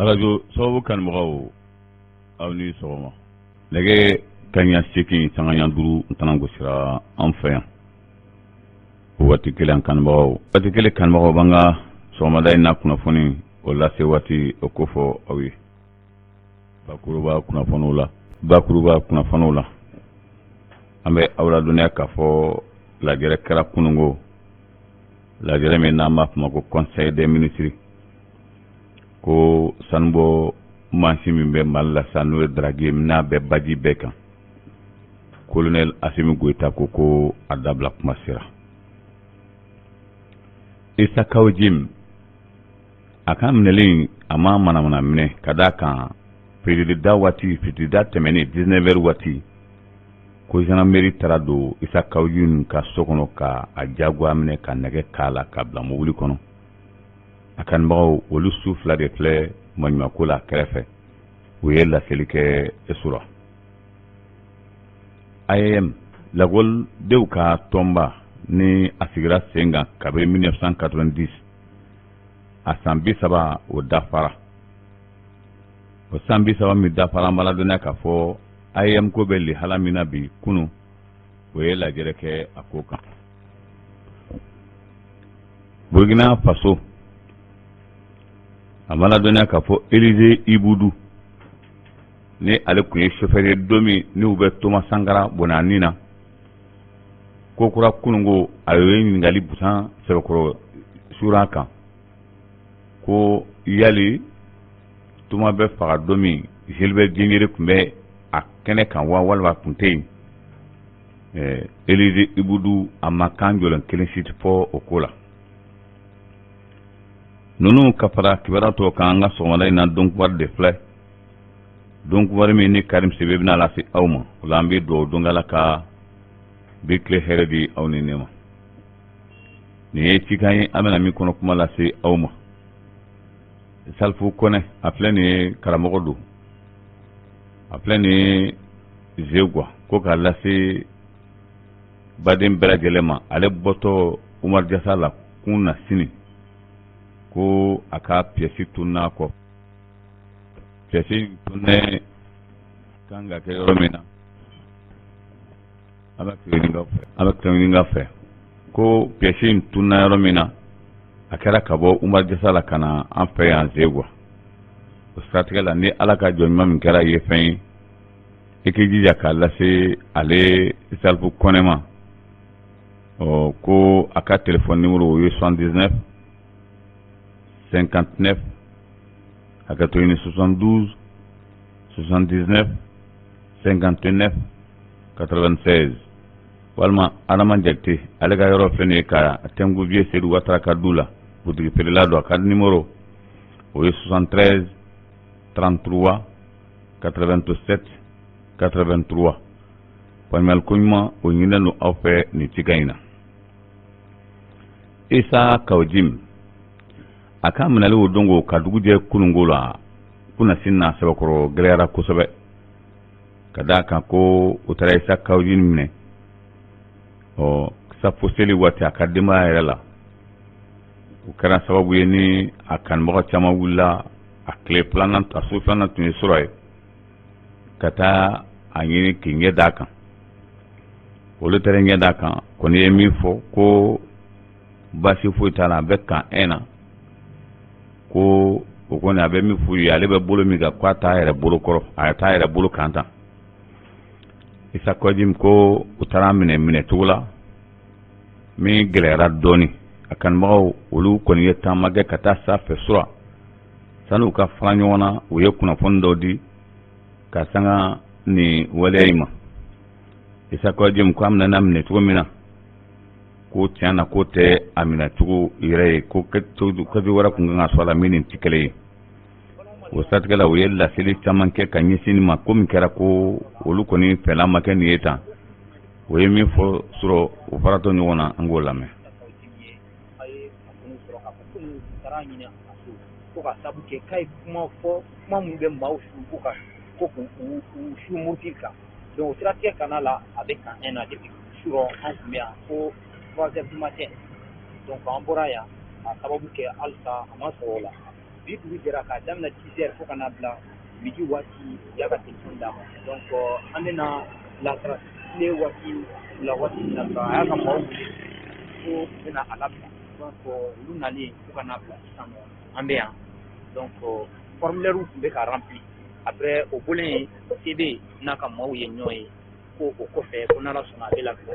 Radio sababu kanmɔgɔw aw ni sɔgɔma nɛgɛ kaɲa 8 sanga ɲa 5 ntɛnɛn gosira an fɛ yan o waati kelen kanmɔgɔw b'an ka sɔgɔmada in na kunnafoni o lase waati o kofɔ aw ye bakuruba kunnafoniw la an bɛ aw ladɔnniya k'a fɔ lajɛrɛ kɛra kunungo lajɛrɛ min n'an b'a fɔ ma ko conseil des ministres ko sanubɔ mansin min bɛ Mali la sa n'o ye Dragi n'a bɛ baji bɛɛ kan colonel Asimi Goita ko a dabila kuma sera Isa Kawjim a kan minɛlen a ma manamana minɛ ka d'a kan fitirida tɛmɛnen 19h waati ko gendarmerie taara don Isa Kawjim ka so kɔnɔ ka a jagoya minɛ ka nɛgɛ k'a la ka bila mobili kɔnɔ a kanbagaw olu su fila de filɛ maɲumako la kɛrɛfɛ u ye laseli kɛ esura IAM lakɔlidenw ka tɔnba ni a sigira sen kan kabini 1990 a san 30 o dafara o san 30 min dafara an b'a ladɔnniya k'a fɔ IAM ko bɛ lihala min na bi kunu o ye lajɛrɛ kɛ a ko kan Burkina Faso a b'a ladɔnniya k'a fɔ Elize Ibudu ni ale tun ye chauffeur ye don min n'u bɛ Thomas Sankara bɔnani na ko kura kunungo a ye ɲininkali busan sɛbɛkɔrɔ sura kan ko yali Thomas bɛ faga don min Gilbert Diendéré tun bɛ a kɛnɛ kan wa walima tun tɛ yen Elize Ibudu a ma kan jɔlen kelen si tɛ fɔ o ko la ninnu ka fara kibaruya tɔw kan an ka sɔgɔmada in na dɔnkiwari de filɛ dɔnkiwari min ni Karim Sebe bɛna lase aw ma o la an bɛ dugawu don Ala ka bi tile hɛrɛ di aw ni ne ma nin ye cikan ye an bɛna min kɔnɔ kuma lase aw ma Salifu Kɔnɛ a filɛ nin ye karamɔgɔ don a filɛ nin ye Zegwa ko k'a lase baden bɛɛ lajɛlen ma ale bɔtɔ Umar Jasa la kun na sini ko a ka pièce tunna kɔ pièce tunne kan ka kɛ yɔrɔ min na a bɛ ɲininka fɛ ko pièce tunna yɔrɔ min na a kɛra ka bɔ Umar Jasa la ka na an fɛ yan Zegwa o siratigɛ la ni Ala ka jɔn ɲuman min kɛra ye fɛn ye i k'i jija k'a lase ale Salifu Kɔnɛ ma ko a ka téléphone numéro o ye 79 59 a ka to ɲini 72 79 59 96 walima Adama Jakite ale ka yɔrɔ filɛ nin ye ka Tengu Vieux Seydou Ouattara ka du la butigi feerela don a ka numéro o ye 73 33 87 83 faamuyali ko ɲuman o ɲinilen don aw fɛ nin cikan in na Isa Kawjim a ka minɛli o dongo ka dugu jɛ kunungo la kunasini na sɛbɛkɔrɔ gɛlɛyara kosɛbɛ ka d'a kan ko o taara Isa Kawjim minɛ safo seli waati a ka denbaya yɛrɛ la o kɛra sababu ye ni a kanubagaw caman wulila a tile filanan a so filanan tun ye sɔrɔ ye ka taa a ɲini k'i ɲɛ d'a kan olu taara ɲɛ d'a kan kɔni ye min fɔ ko baasi foyi t'a la a bɛ kan na ko o kɔni a bɛ min f'u ye ale bɛ bolo min kan k'a t'a yɛrɛ bolo kɔrɔ a t'a yɛrɛ bolo kan tan Isa Kawjim ko u taara minɛ cogo la min gɛlɛyara dɔɔnin a kanubagaw olu kɔni ye taama kɛ ka taa sanfɛ sura sani u ka fara ɲɔgɔn na u ye kunnafoni dɔw di ka sanga nin waleya in ma Isa Kawjim ko a minɛ cogo min na ko tiɲɛ na ko tɛ a minɛ cogo yɛrɛ ye ko kɛcogo wɛrɛ tun kan ka sɔrɔ a la min nin tɛ kelen ye o siratigɛ la u ye laseli caman kɛ ka ɲɛsin ma ko min kɛra ko olu kɔni fɛla ma kɛ nin ye tan o ye min fɔ sɔrɔ o faratɔ ɲɔgɔn na an k'o lamɛn ko ka sabu kɛ k'a ye kuma min bɛ maaw su ko k'u su murti kan donc o siratigɛ kana la a bɛ kan na depuis surɔ an tun bɛ yan ko 3 heures du matin donc an bɔra yan a sababu kɛ halisa a ma sɔrɔ o la bi dugu jɛra k'a daminɛ 10 heures fo ka n'a bila midi waati y'a ka téléphone d'a ma donc an bɛna lasara tile waati la waati min na dɔrɔn a y'a ka maaw wele ko u bɛna a labila donc olu nalen fo ka n'a bila sisan nɔ an bɛ yan donc formulaire tun bɛ ka rempli après o bolen yen CB n'a ka maaw ye ɲɔgɔn ye ko o kɔfɛ ko n'Ala sɔnna a bɛ labila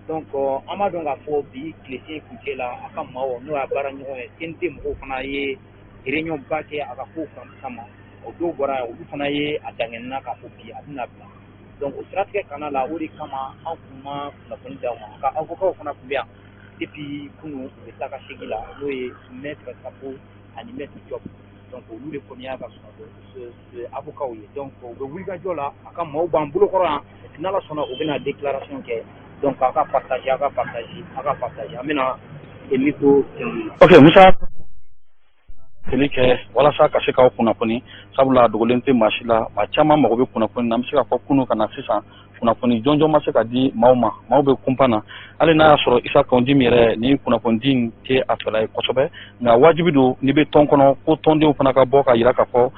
donc an b'a dɔn k'a fɔ bi tilesen kuncɛ la a ka maaw n'o y'a baara ɲɔgɔn ye CNT mɔgɔw fana ye réunion ba kɛ a ka kow kama o dɔw bɔra olu fana ye a dangɛnina k'a fɔ bi a bɛna bila donc o siratigɛ kana la o de kama an kun ma kunnafoni d'aw ma ka avocat fana tun bɛ yan depuis kunu u bɛ taa ka segin la n'o ye maître Sapo ani maître Diop donc olu de kɔni y'a ka avocat ye donc u bɛ wulikajɔ la a ka maaw b'an bolokɔrɔ yan n'Ala sɔnna u bɛna déclaration kɛ donc a ka partager an bɛna micro ok Musa kele kɛ walasa ka se k'aw kunnafoni sabula dogolen tɛ maa si la maa caman mago bɛ kunnafoni na an bɛ se k'a fɔ kunu ka na sisan kunnafoni jɔnjɔn ma se ka di maaw ma maaw bɛ kunpan na hali n'a y'a sɔrɔ Isa Kɔnjimi yɛrɛ ni kunnafoni di in tɛ a fɛla ye kosɛbɛ nka wajibi don n'i bɛ tɔn kɔnɔ ko tɔndenw fana ka bɔ ka yira k'a fɔ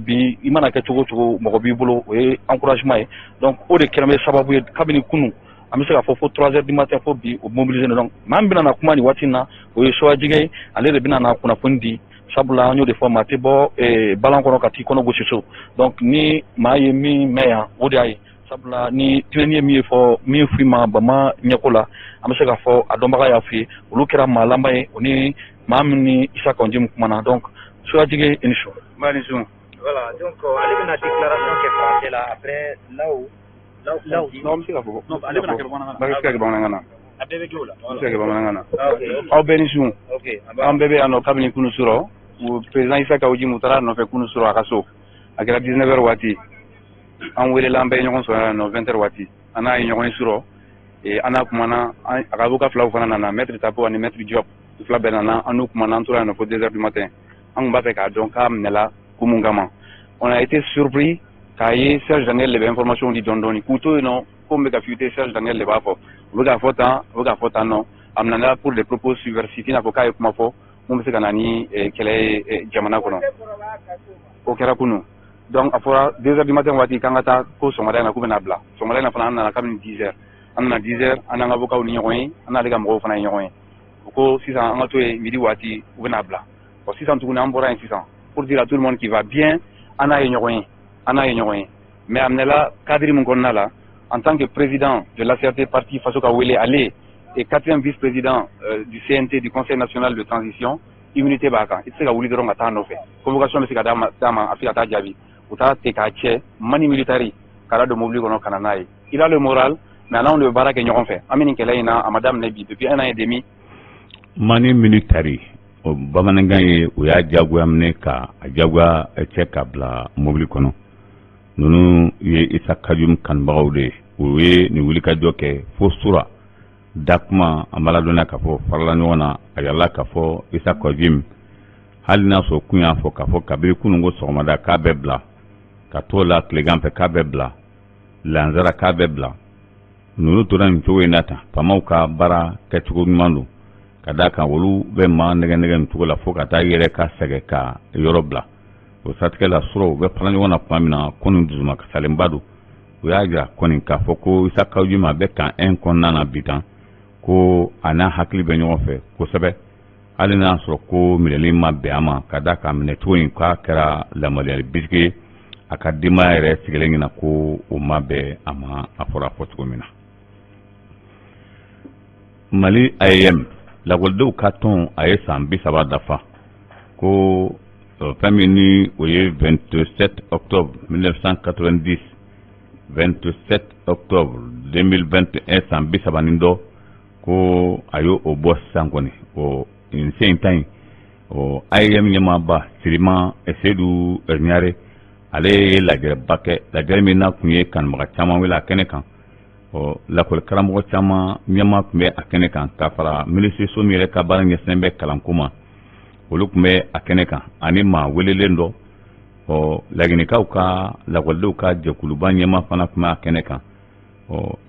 bi i mana kɛ cogo o cogo mɔgɔ b'i bolo o ye encouragement ye donc o de kɛra bɛ sababu ye kabini kunu an bɛ se k'a fɔ fo 3 heures du matin fo bi o mobiliser donc maa min bɛna na kuma nin waati in na o ye Sowajigɛ ye ale de bɛna na kunnafoni di sabula an y'o de fɔ maa tɛ bɔ balan kɔnɔ ka t'i kɔnɔ gosi so donc ni maa ye min mɛn yan o de y'a ye sabula ni tinɛni ye min fɔ min f'i ma bama ɲɛko la an bɛ se k'a fɔ a dɔnbaga y'a f'i ye olu kɛra maa laban ye o ni maa min ni Isa Kɔnjimi kumana donc Sowajigɛ i ni su. voilà donc ale bɛna déclaration kɛ français la après là aussi non bɛ se ka fɔ non ale bɛna kɛ bamanankan na bɛ se ka kɛ bamanankan na a bɛɛ bɛ kɛ o la bɛ se ka kɛ bamanankan na ok aw bɛɛ ni su ok an bɛɛ bɛ yan nɔ kabini kunu surɔ président Isa Kɔnjimi taara nɔfɛ kunu surɔ a ka so a kɛra 19 heures waati an welela an bɛɛ ye ɲɔgɔn sɔrɔ yan nɔ 20 heures waati an n'a ye ɲɔgɔn surɔ an n'a kumana a ka avocat filaw fana nana maître Tapo ani maître Diop u fila bɛɛ nana an n'u kumana an tora yan nɔ fo 2 heures du matin an tun b'a fɛ k'a dɔn k'a minɛla ko mun kama on a été surpris k'a ye Serge Daniel de bɛ information di dɔɔni dɔɔni k'u to yen nɔ ko n bɛ ka fuiter Serge Daniel de b'a fɔ u bɛ k'a fɔ tan u bɛ k'a fɔ tan nɔ a minɛla pour des propos subversifs i n'a fɔ k'a ye kuma fɔ mun bɛ se ka na ni kɛlɛ ye jamana kɔnɔ o kɛra kunu donc a fɔra 2 heures du matin waati k'an ka taa ko sɔgɔmada in na k'u bɛna bila sɔgɔmada in na fana an nana kabini 10 heures an nana 10 heures an n'an ka avocat ni ɲɔgɔn ye an n'ale ka mɔgɔw fana ye ɲɔgɔn ye u ko sisan an ka to yen midi waati u bɛna bila bon sisan tuguni an bɔra yen sisan pour dire à tout le monde qui va bien an n'a ye ɲɔgɔn ye mais a minɛla cadre min kɔnɔna la en tant que président de l'ACRT parti faso ka wele ale et 4e vice-président du CNT du Conseil national de transition immunité b'a kan i tɛ se ka wuli dɔrɔn ka taa nɔfɛ convocation bɛ se ka d'a ma a fɛ ka taa jaabi u taa ten k'a cɛ mani militari k'a don mobili kɔnɔ ka na n'a ye il a le moral mais an'anw de bɛ baara kɛ ɲɔgɔn fɛ an bɛ nin kɛlɛ in na a ma daminɛ bi depuis 1 an et demi mani militari o bamanankan ye o y'a jagoya minɛ ka a jagoya cɛ ka bila mobili kɔnɔ ninnu ye Isa Kɔnjimi kanubagaw de ye o ye nin wulikajɔ kɛ fo sura da kuma an b'a ladɔnniya k'a fɔ farala ɲɔgɔn na a yala k'a fɔ Isa Kɔnjimi hali n'a sɔrɔ kun y'a fɔ k'a fɔ kabini kunun ko sɔgɔmada k'a bɛ bila ka t'o la tilegan fɛ k'a bɛ bila lansara k'a bɛ bila ninnu tora nin cogo in na tan faamaw ka baara kɛcogo ɲuman don ka d'a kan olu bɛ maa nɛgɛ nin cogo la fo ka taa yɛrɛ ka sɛgɛ ka yɔrɔ bila o siratigɛ la sɔrɔ u bɛ fara ɲɔgɔn na tuma min na kɔni dusuma kasalenba don o y'a jira kɔni k'a fɔ ko Isa Kɔnjimi a bɛ kan 1 kɔnɔna na bi tan ko a n'a hakili bɛ ɲɔgɔn fɛ kosɛbɛ hali n'a sɔrɔ ko minɛli ma bɛn a ma ka d'a kan minɛcogo in k'a kɛra lamaliyali bisigi ye a ka denbaya yɛrɛ sigilen ɲɛna ko o ma bɛn a ma a fɔra fɔ cogo min na Mali AEM lakɔlidenw ka tɔn a ye san 30 dafa ko fɛn min ni o ye 27 octobre 1990 27 octobre 2021 san 30 ni dɔ ko a y'o bɔ sisan kɔni o nin sen in ta in o AEM ɲɛmaaba Sirima Seydou Ɲare ale ye lajɛrɛba kɛ lajɛrɛ min na kun ye kanubaga caman wele a kɛnɛ kan lakɔli karamɔgɔ caman ɲɛma tun bɛ a kɛnɛ kan ka fara minisiriso min yɛrɛ ka baara ɲɛsinnen bɛ kalanko ma olu tun bɛ a kɛnɛ kan ani maa welelen dɔ laginikaw ka lakɔlidenw ka jɛkuluba ɲɛma fana tun bɛ a kɛnɛ kan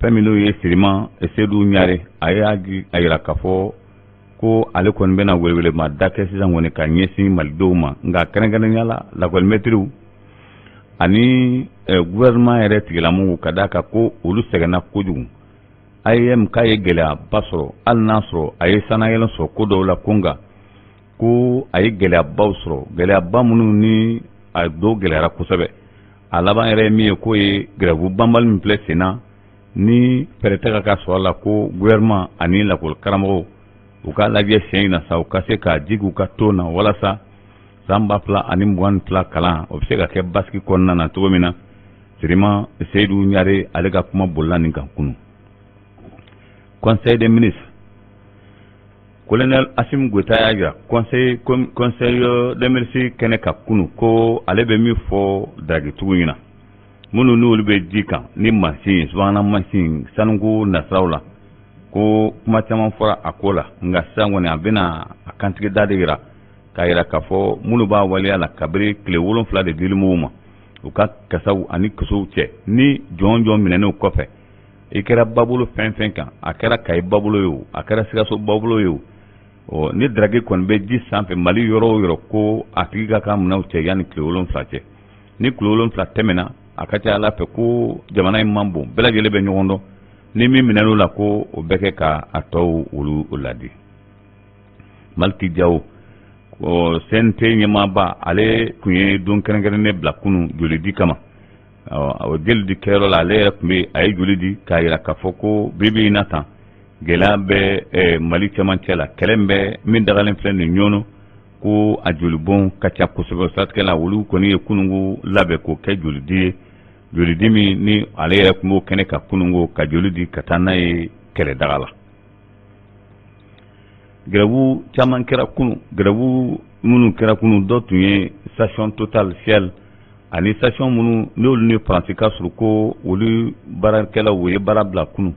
fɛn min n'o ye Sirima Seydou Ɲare a y'a jira k'a fɔ ko ale kɔni bɛna welewele ma da kɛ sisan kɔni ka ɲɛsin malidenw ma nka kɛrɛnkɛrɛnya la lakɔli mɛtiriw ani gouvernement yɛrɛ tigilamɔgɔw ka d'a kan ko olu sɛgɛnna kojugu. IAM k'a ye gɛlɛyaba sɔrɔ hali n'a sɔrɔ a ye sanayɛlɛ sɔrɔ ko dɔw la ko nka ko a ye gɛlɛyabaw sɔrɔ gɛlɛyaba minnu ni a dɔw gɛlɛyara kosɛbɛ. A laban yɛrɛ ye min ye k'o ye grève banbali min filɛ sen na ni fɛɛrɛ tɛ ka sɔrɔ a la ko gouvernement ani lakɔli karamɔgɔw u ka lajɛ siɲɛ in na sa u ka se ka jigi u ka ton na walasa san 2022 kalan o bɛ se ka kɛ basigi kɔnɔna na cogo min na Sirima Seydou Ɲare ale ka kuma bolila nin kan kunu. Conseil des ministres Colonel Assimi Goïta y'a jira conseil des ministres kɛnɛ ka kunu ko ale bɛ min fɔ dagitigiw ɲɛna minnu n'olu bɛ di kan ni mansin subahana mansin sanuko nasiraw la ko kuma caman fɔra a ko la nka sisan kɔni a bɛna a kantigi da de yira k'a yira k'a fɔ minnu b'a waleya la kabiri tile 7 de dili mɔgɔw ma u ka kasaw ani kasow cɛ ni jɔn minɛnenw kɔfɛ i kɛra babolo fɛn fɛn kan a kɛra Kayi babolo ye o a kɛra Sikaso babolo ye o ni daraki kɔni bɛ ji sanfɛ Mali yɔrɔ o yɔrɔ ko a tigi ka kan minɛw cɛ yanni tile 7 cɛ ni tile 7 tɛmɛna a ka ca Ala fɛ ko jamana in man bon bɛɛ lajɛlen bɛ ɲɔgɔn dɔn ni min minɛn'o la ko o bɛ kɛ ka a tɔw olu ladi. Maliki Diawo CNT ɲɛmaaba ale tun ye don kɛrɛnkɛrɛnnen bila kunu joli di kama o jeli di kɛyɔrɔ la ale yɛrɛ tun bɛ a ye joli di k'a yira k'a fɔ ko bibi in na tan gɛlɛya bɛ Mali cɛmancɛ la kɛlɛ bɛ min dagalen filɛ nin ɲɔnɔ ko a jolibɔn ka ca kosɛbɛ siratigɛ la olu kɔni ye kununko labɛn k'o kɛ joli di ye joli di min ni ale yɛrɛ tun b'o kɛnɛ ka kununko ka joli di ka taa n'a ye kɛlɛdaga la. Grève caman kɛra kunu grève minnu kɛra kunu dɔ tun ye station Total Shell ani station minnu n'olu ni Faransi ka surun ko olu baarakɛlaw u ye baara bila kunu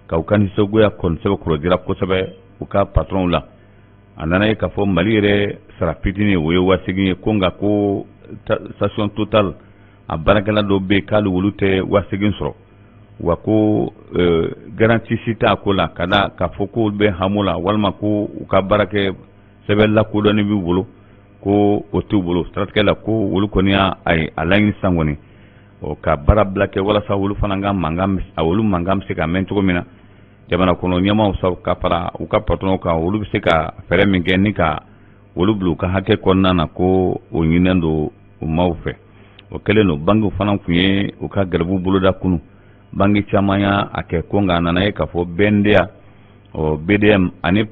ka u ka nisɔngoya kɔni sɛbɛkɔrɔdira kosɛbɛ u ka patronw la a nana ye k'a fɔ Mali yɛrɛ sara fitinin o ye 8000 ye ko nka ko station Total a baarakɛla dɔw bɛ yen k'ale olu tɛ 8000 sɔrɔ wa ko garanti si t'a ko la k'a fɔ ko olu bɛ hamo la walima ko u ka baara kɛ sɛbɛn lakodɔnni b'u bolo ko o t'u bolo siratigɛ la ko olu kɔni y'a laɲini sisan kɔni ka baara bila kɛ walasa olu fana ka mankan bɛ se ka mɛn cogo min na jamana kɔnɔ ɲɛmaaw sa ka fara u ka patronw kan olu bɛ se ka fɛɛrɛ min kɛ ni ka olu bila u ka hakɛ kɔnɔna na ko o ɲininen don u maaw fɛ o kɛlen don bankiw fana tun ye u ka gɛrɛbuw boloda kunu banki caman y'a kɛ ko nka a nana ye k'a fɔ BNDA BDM ani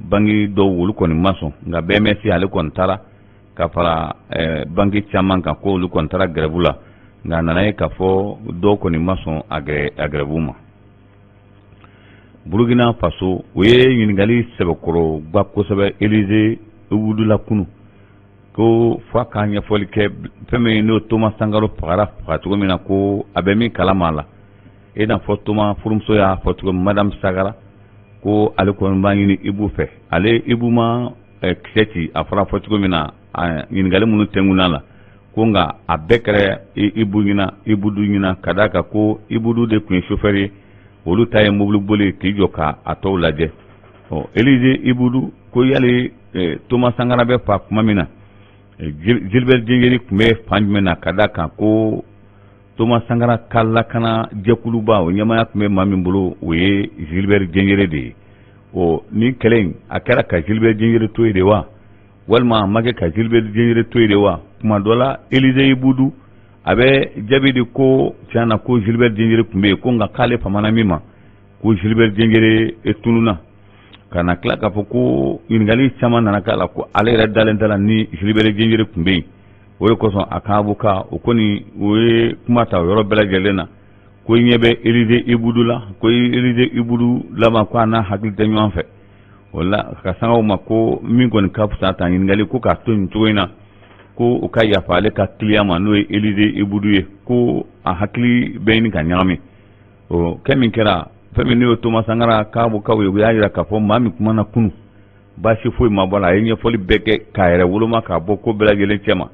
banki dɔw olu kɔni ma sɔn nka BMS ale kɔni taara ka fara banki caman kan ko olu kɔni taara gɛrɛbu la nka a nana ye k'a fɔ dɔw kɔni ma sɔn a gɛrɛbu ma. Burukina Faso u ye ɲininkali sɛbɛkɔrɔba kosɛbɛ Elize Wudula kunu ko f'a ka ɲɛfɔli kɛ fɛn min n'o Thomas Sankara faga cogo min na ko a bɛ min kalama la i n'a fɔ Thomas furumuso y'a fɔ cogo min Madame Sankara ko ale kɔni b'a ɲini Ibu fɛ ale Ibu ma kisɛ ci a fɔra fɔ cogo min na ɲininkali minnu tɛnkunna la ko nka a bɛɛ kɛra Ibudu ɲina ka d'a kan ko Ibudu de tun ye chauffeur ye olu ta ye mobili boli k'i jɔ ka a tɔw lajɛ Elize Ibudu ko yali Thomas Sankara bɛ fa kuma min na Gilbert Diengeri tun bɛ fan jumɛn na ka d'a kan ko Thomas Sankara ka lakana jɛkuluba o ɲɛmaaya tun bɛ maa min bolo o ye Gilbert Diengeri de ye ni kɛlɛ in a kɛra ka Gilbert Diengeri to yen de wa walima a ma kɛ ka Gilbert Diengeri to yen de wa kuma dɔ la Elize Ibudu a bɛ jaabi de ko tiɲɛna ko Gilbert Diengeri tun bɛ yen ko nka k'ale famana min ma ko Gilbert Diengeri tununa ka na tila k'a fɔ ko ɲininkali caman nana k'a la ko ale yɛrɛ dalen t'a la ni Gilbert Diengeri tun bɛ yen o de kosɔn a ka avocat o kɔni o ye kuma ta o yɔrɔ bɛɛ lajɛlen na ko ɲɛ bɛ Elize Ibudu la ko Elize Ibudu laban ko a n'a hakili tɛ ɲɔgɔn fɛ o la ka sanga o ma ko min kɔni ka fisa ta ɲininkali ko k'a to nin cogo in na ko u ka yafa ale ka client ma n'o ye Elize Ibudu ye ko a hakili bɛ ɲini ka ɲagami o kɛ min kɛra fɛn min n'o ye Thomas Sankara ka avocat ye u y'a jira k'a fɔ maa min kumana kunu baasi foyi ma bɔ la a ye ɲɛfɔli bɛɛ kɛ k'a yɛrɛ woloma k'a bɔ ko bɛɛ lajɛlen cɛ ma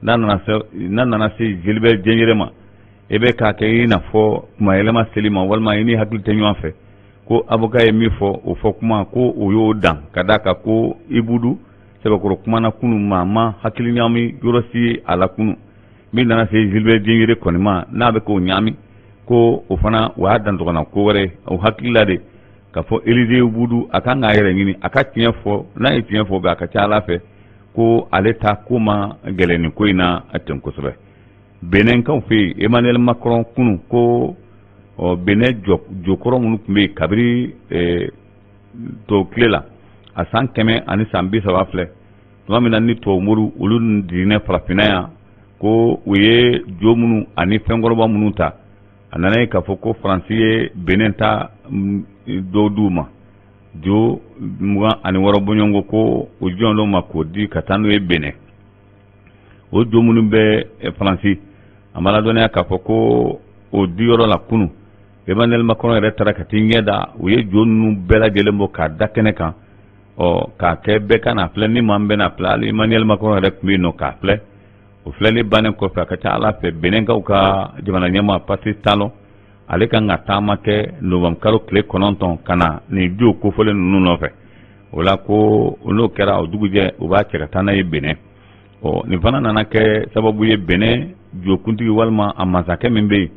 n'a nana se Gilbert Diengeri ma e bɛ k'a kɛ i n'a fɔ kuma yɛlɛma seli ma walima i ni hakili tɛ ɲɔgɔn fɛ ko avocat ye mi fo o fo kuma ko o yo dan kadaka ko ibudu sebe ko kuma na kunu mama hakili nyami yorosi ala kunu mi nana se Gilbert Diengere konima na be ko nyami ko o fana wa dan to na ko wore o hakila de ka fo Elise Budu aka nga yere ngini aka tiyen fo na e tiyen fo be aka cha ala fe ko aleta kuma geleni ko ina aten ko sobe benen kan fi Emmanuel Macron kunu ko o bene jokoro munu kumbe kabiri to klela a san kɛmɛ ani san 30 filɛ tuma min na ni tubabu muru olu diinɛ farafina yan ko u ye jo minnu ani fɛnkɔrɔba minnu ta a nana ye k'a fɔ ko faransi ye benin ta dɔw d'u ma jo 26 bɔɲɔgɔnko ko o jɔn dɔ ma k'o di ka taa n'o ye benin o jo minnu bɛ faransi a ma ladɔnniya k'a fɔ ko o diyɔrɔ la kunu Emmanuel Macron yɛrɛ taara ka t'i ɲɛ da u ye jo ninnu bɛɛ lajɛlen bɔ k'a da kɛnɛ kan k'a kɛ bɛɛ ka na filɛ ni maa min bɛ na filɛ hali Emmanuel Macron yɛrɛ tun bɛ yen nɔ k'a filɛ o filɛli bannen kɔfɛ a ka ca Ala fɛ Beninkaw ka jamana ɲɛmaa Patrice Talon ale kan ka taama kɛ novembre kalo tile 9 ka na nin jo kofɔlen ninnu nɔfɛ o la ko n'o kɛra o dugujɛ u b'a cɛ ka taa n'a ye Benin nin fana nana kɛ sababu ye Benin jokuntigi walima a masakɛ min bɛ yen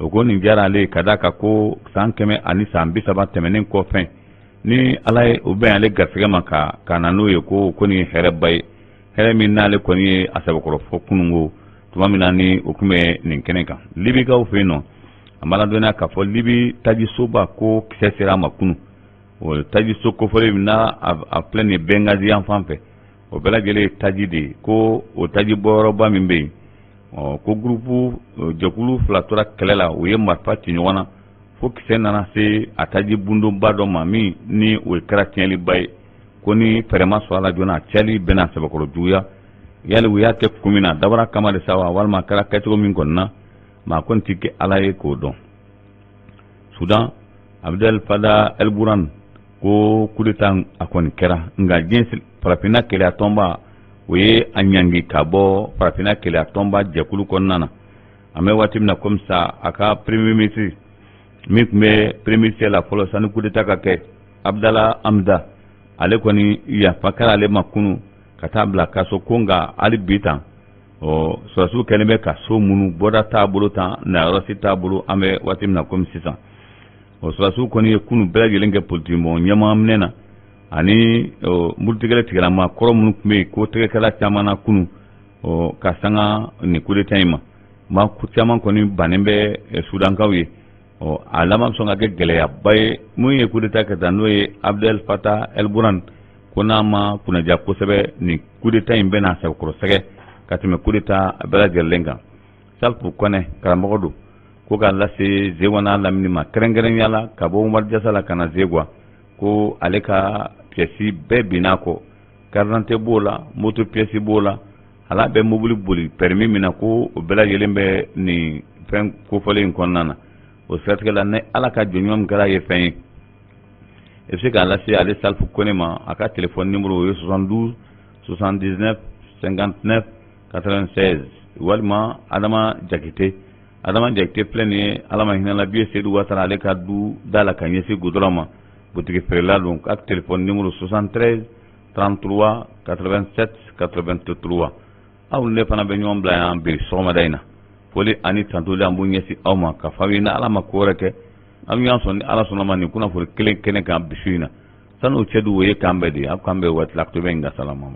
o ko nin diyara ale ka d'a kan ko san 100 ani san 30 tɛmɛnen kɔfɛ ni Ala ye o bɛn ale garisɛgɛ ma ka na n'o ye ko nin hɛrɛba ye hɛrɛ min n'ale kɔni ye a sɛbɛkɔrɔ fɔ kununko tuma min na ni o tun bɛ nin kɛnɛ kan Libikaw fɛ yen nɔ a ma ladɔnniya k'a fɔ Libi tajisoba ko kisɛ sera a ma kunu o tajiso kofɔlen min n'a a filɛ nin Benghazi yan fan fɛ o bɛɛ lajɛlen ye taji de ye ko o taji bɔyɔrɔba min bɛ yen ko gurupu jɛkulu fila tora kɛlɛ la u ye marifa ci ɲɔgɔn na fo kisɛ nana se a taji bundonba dɔ ma min ni o kɛra tiɲɛliba ye ko ni fɛɛrɛ ma sɔrɔ a la joona a cɛli bɛna sɛbɛkɔrɔ juguya yali u y'a kɛ kun min na dabara kama de sa wa walima a kɛra kɛcogo min kɔni na maa kɔni tɛ kɛ Ala ye k'o dɔn Sudan Abdel Fattah el-Burhan ko coup d'état a kɔni kɛra nka diɲɛ farafinna kɛlɛya tɔnba o ye a ɲangi ka bɔ farafinna kɛlɛya tɔnba jɛkulu kɔnɔna na an bɛ waati min na comme ça a ka premier ministre min tun bɛ premier ministre la fɔlɔ sani coup d'état ka kɛ Abdallah Hamda ale kɔni yafa kɛra ale ma kunu ka taa bila kaso ko nka hali bi tan sɔrɔsiw kɛlen bɛ ka so minnu bɔda t'a bolo tan nayɔrɔ si t'a bolo an bɛ waati min na comme sisan sɔrɔsiw kɔni ye kunu bɛɛ lajɛlen kɛ politique mɔgɔ ɲɛmaa minɛ na ani muritigɛlɛ tigɛlama kɔrɔ minnu tun bɛ yen ko tɛgɛkɛla caman na kunu ka sanga nin coup d'état in ma maa caman kɔni bannen bɛ Sudankaw ye a laban sɔn ka kɛ gɛlɛyaba ye mun ye coup d'état kɛ tan n'o ye Abdel Fattah el-Burhan ko n'a ma kunnaja kosɛbɛ nin coup d'état in bɛna sɛbɛkɔrɔsɛgɛ ka tɛmɛ coup d'état bɛɛ lajɛlen kan Salfu Kɔnɛ karamɔgɔ don ko k'a lase Zewa n'a lamini ma kɛrɛnkɛrɛnya la ka bɔ Umaru Jasa la ka na Zegwa ko ale ka pièce bɛɛ binna kɔ carte d'identité b'o la moto pièce b'o la hala bɛ mobili boli permis min na ko o bɛɛ lajɛlen bɛ nin fɛn kofɔlen in kɔnɔna na o siratigɛ la ni Ala ka jɔnɲuman min kɛra ye fɛn ye i bɛ se k'a lase ale Salfu Kɔnɛ ma a ka téléphone numéro o ye 72 79 59 96 walima Adama Jakite filɛ nin ye Ala ma hinɛ la Biye Seydou Ouattara ale ka du da la ka ɲɛsin goudron ma boutique feerela don ka téléphone numéro 73 33 87 83 aw ne fana bɛ ɲɔgɔn bila yan bi sɔgɔmada in na foli ani tantoli an b'u ɲɛsin aw ma ka fɔ aw ye ni Ala ma ko wɛrɛ kɛ an bɛ ɲɔgɔn sɔn ni Ala sɔnna ma nin kunnafoni kelen kɛnɛ kan bi su in na sani o cɛ du o ye kan bɛɛ de aw kan bɛɛ waati la a to bɛ in ka salamu